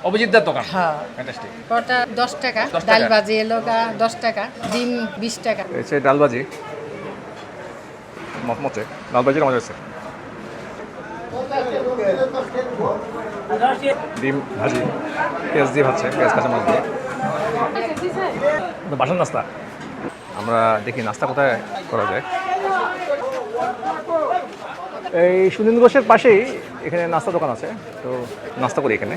অভিজিৎদার দোকান। হ্যাঁ, ফ্যান্টাস্টিক। পরোটা 10 টাকা, 10 টাকা। ডাল ভাজি এলোগা 10 টাকা, ডিম 20 টাকা। এসে ডালবাজি মচমচে, ডালবাজির মজা হচ্ছে। ডিম ভাজি, পেঁয়াজ দিয়ে ভাজছে, পেঁয়াজ কাঁচা মাছ দিয়ে। বাসার নাস্তা। আমরা দেখি নাস্তা কোথায় করা যায়। এই সুনীল ঘোষের পাশেই এখানে নাস্তা দোকান আছে, তো নাস্তা করি এখানে।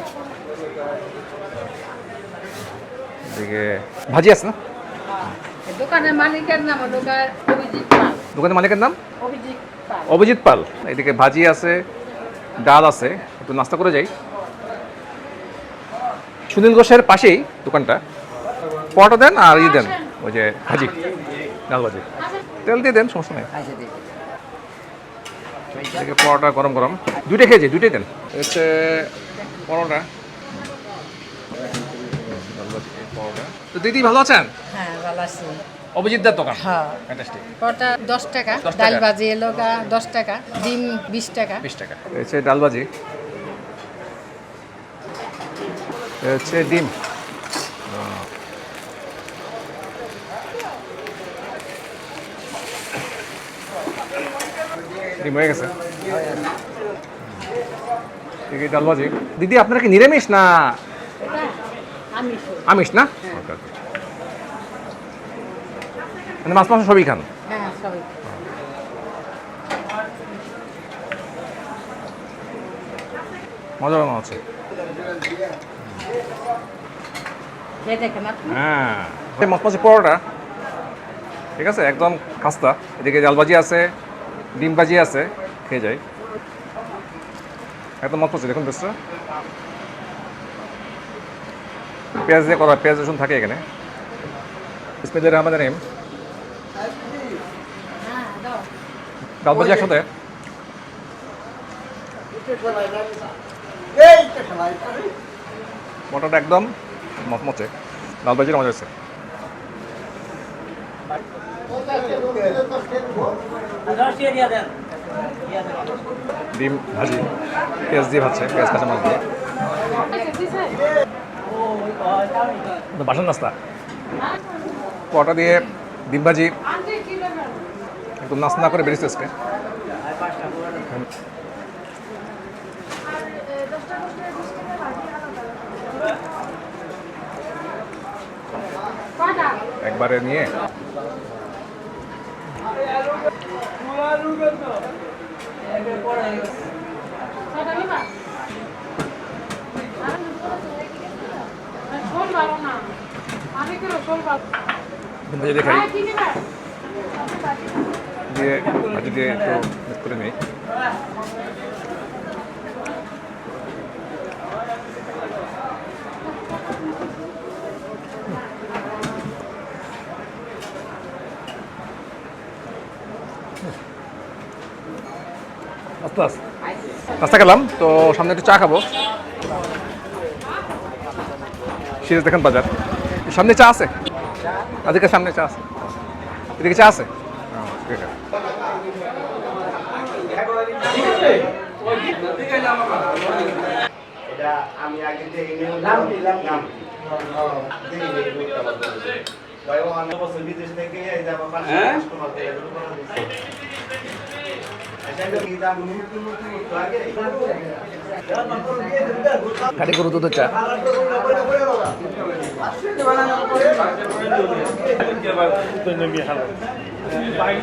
এদিকে ভাজি আছে না? দোকানের মালিকের নাম হলো অভিজিৎ পাল। দোকানের মালিকের নাম অভিজিৎ পাল। অভিজিৎ পাল। এদিকে ভাজি আছে, ডাল আছে, একটু নাস্তা করে যাই। সুনীল ঘোষের পাশেই দোকানটা। পরোটা দেন আর দেন, ওই যে ভাজি, ডাল ভাজি। তেল দিয়ে দেন, সমস্যা নেই। এদিকে পরোটা গরম গরম, দুইটাই খেয়েছি, দুইটাই দেন। হচ্ছে পরোটা, পরোটা। তো দিদি ভালো আছেন? হ্যাঁ, ভালো আছি। অভিজিৎদার দোকান। হ্যাঁ, ফ্যান্টাস্টিক। পরোটা 10 টাকা, 10 ডাল টাকা। ভাজি এলোগা 10 টাকা, ডিম 20 টাকা। 20 টাকা। হচ্ছে ডালবাজি, হচ্ছে ডিম। ডিম হয়ে গেছে। ঠিক আছে, ডালবাজি। দিদি আপনারা কি নিরামিষ না আমিষ না? ওকে, ওকে। মানে মাছ মাংস সবই খান? হ্যাঁ, সবাই। মজা মনে হচ্ছে। দেখেন আপনি। হ্যাঁ, মচমচে পরোটা, ঠিক আছে, একদম খাস্তা। এদিকে ডালবাজি আছে, ডিম ভাজি আছে, খেয়ে যাই। একদম মচমচে, দেখুন বেশটা। পেঁয়াজ দিয়ে করা, পেঁয়াজ রসুন থাকে এখানে। বিসমিল্লাহির রহমানির রহিম। ডালবাজি একসাথে। পরোটাটা একদম মচমচে, ডালবাজির মজা হচ্ছে। ডিম ভাজি, পেঁয়াজ দিয়ে ভাজছে, পেঁয়াজ কাঁচা মাছ দিয়ে। বাসার নাস্তা। পরোটা দিয়ে ডিম ভাজি, একদম নাস্তা না করে বেরিয়েছে আজকে। একবারে নিয়ে ভেজে দিয়ে খাই, দিয়ে ভাজি দিয়ে একটু মিক্স করে নিই। আস্তে আস্তে নাস্তা খেলাম, তো সামনে একটু চা খাবো। সিরাজ দেখেন বাজার, সামনে চা আছে, এদিকে সামনে চা আছে, এদিকে চা আছে। আমি আগে বিদেশ থেকে খাটি গরু দুধের চা। ভাই